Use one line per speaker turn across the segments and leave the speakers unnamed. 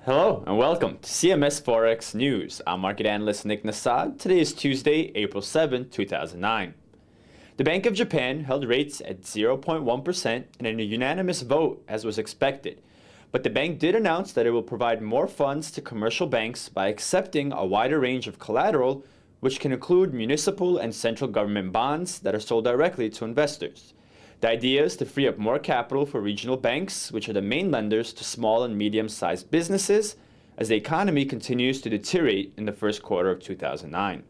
Hello and welcome to CMS Forex News. I'm market analyst Nick Nassad. Today is Tuesday, April 7, 2009. The Bank of Japan held rates at 0.1% and in a unanimous vote as was expected. But the bank did announce that it will provide more funds to commercial banks by accepting a wider range of collateral, which can include municipal and central government bonds that are sold directly to investors. The idea is to free up more capital for regional banks, which are the main lenders to small and medium-sized businesses, as the economy continues to deteriorate in the first quarter of 2009.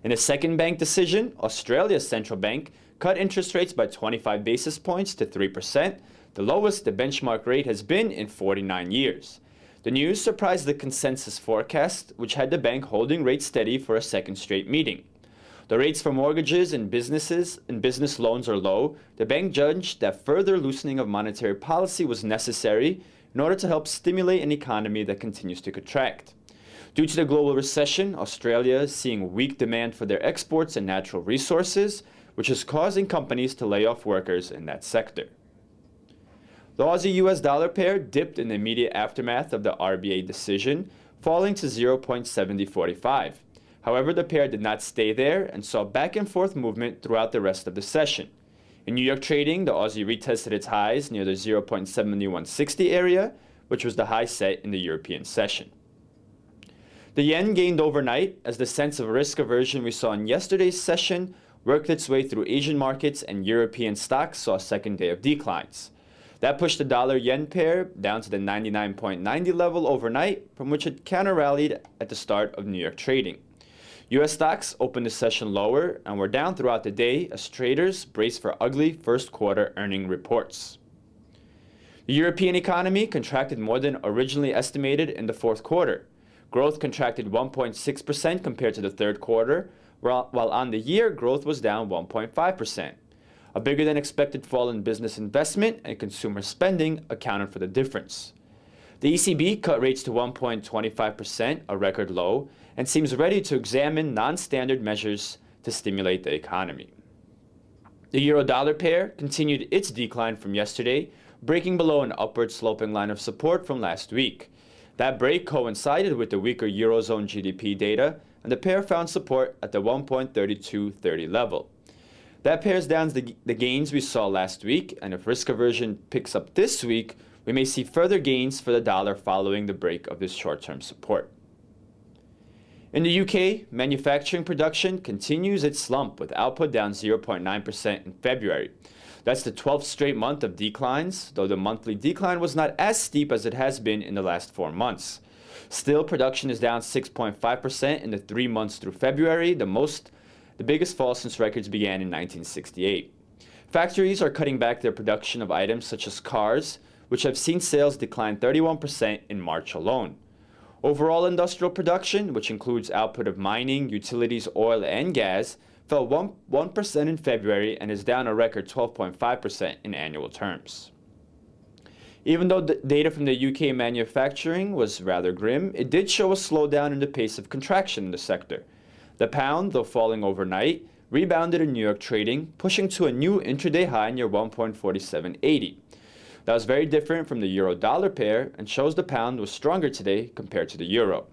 In a second bank decision, Australia's central bank cut interest rates by 25 basis points to 3%, the lowest the benchmark rate has been in 49 years. The news surprised the consensus forecast, which had the bank holding rates steady for a second straight meeting. The rates for mortgages and business loans are low. The bank judged that further loosening of monetary policy was necessary in order to help stimulate an economy that continues to contract. Due to the global recession, Australia is seeing weak demand for their exports and natural resources, which is causing companies to lay off workers in that sector. The Aussie-US dollar pair dipped in the immediate aftermath of the RBA decision, falling to 0.7045. However, the pair did not stay there and saw back-and-forth movement throughout the rest of the session. In New York trading, the Aussie retested its highs near the 0.7160 area, which was the high set in the European session. The yen gained overnight as the sense of risk aversion we saw in yesterday's session worked its way through Asian markets, and European stocks saw a second day of declines. That pushed the dollar-yen pair down to the 99.90 level overnight, from which it counter-rallied at the start of New York trading. U.S. stocks opened the session lower and were down throughout the day as traders braced for ugly first quarter earning reports. The European economy contracted more than originally estimated in the fourth quarter. Growth contracted 1.6% compared to the third quarter, while on the year growth was down 1.5%. A bigger than expected fall in business investment and consumer spending accounted for the difference. The ECB cut rates to 1.25%, a record low, and seems ready to examine non-standard measures to stimulate the economy. The euro-dollar pair continued its decline from yesterday, breaking below an upward sloping line of support from last week. That break coincided with the weaker Eurozone GDP data, and the pair found support at the 1.3230 level. That pares down the gains we saw last week, and if risk aversion picks up this week, we may see further gains for the dollar following the break of this short-term support. In the UK, manufacturing production continues its slump with output down 0.9% in February. That's the 12th straight month of declines, though the monthly decline was not as steep as it has been in the last 4 months. Still, production is down 6.5% in the 3 months through February, the biggest fall since records began in 1968. Factories are cutting back their production of items such as cars, which have seen sales decline 31% in March alone. Overall industrial production, which includes output of mining, utilities, oil, and gas, fell 1% in February and is down a record 12.5% in annual terms. Even though the data from the UK manufacturing was rather grim, it did show a slowdown in the pace of contraction in the sector. The pound, though falling overnight, rebounded in New York trading, pushing to a new intraday high near 1.4780. That was very different from the euro-dollar pair and shows the pound was stronger today compared to the euro.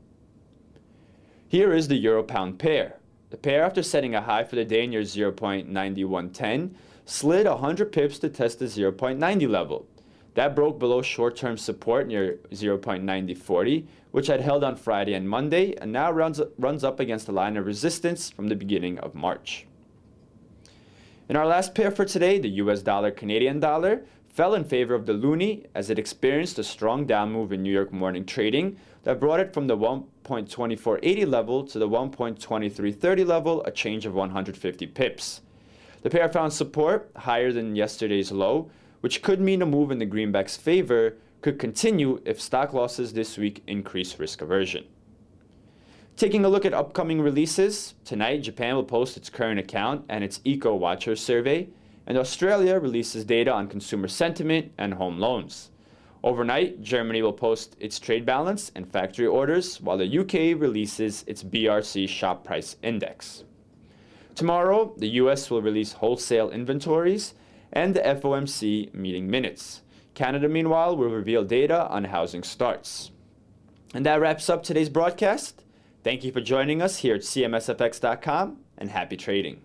Here is the euro-pound pair. The pair, after setting a high for the day near 0.9110, slid 100 pips to test the 0.90 level. That broke below short-term support near 0.9040, which had held on Friday and Monday, and now runs up against the line of resistance from the beginning of March. In our last pair for today, the US dollar-Canadian dollar fell in favor of the loonie as it experienced a strong down move in New York morning trading that brought it from the 1.2480 level to the 1.2330 level, a change of 150 pips. The pair found support higher than yesterday's low, which could mean a move in the greenback's favor could continue if stock losses this week increase risk aversion. Taking a look at upcoming releases, tonight Japan will post its current account and its Eco Watcher survey, and Australia releases data on consumer sentiment and home loans. Overnight, Germany will post its trade balance and factory orders, while the UK releases its BRC shop price index. Tomorrow, the US will release wholesale inventories and the FOMC meeting minutes. Canada, meanwhile, will reveal data on housing starts. And that wraps up today's broadcast. Thank you for joining us here at CMSFX.com, and happy trading.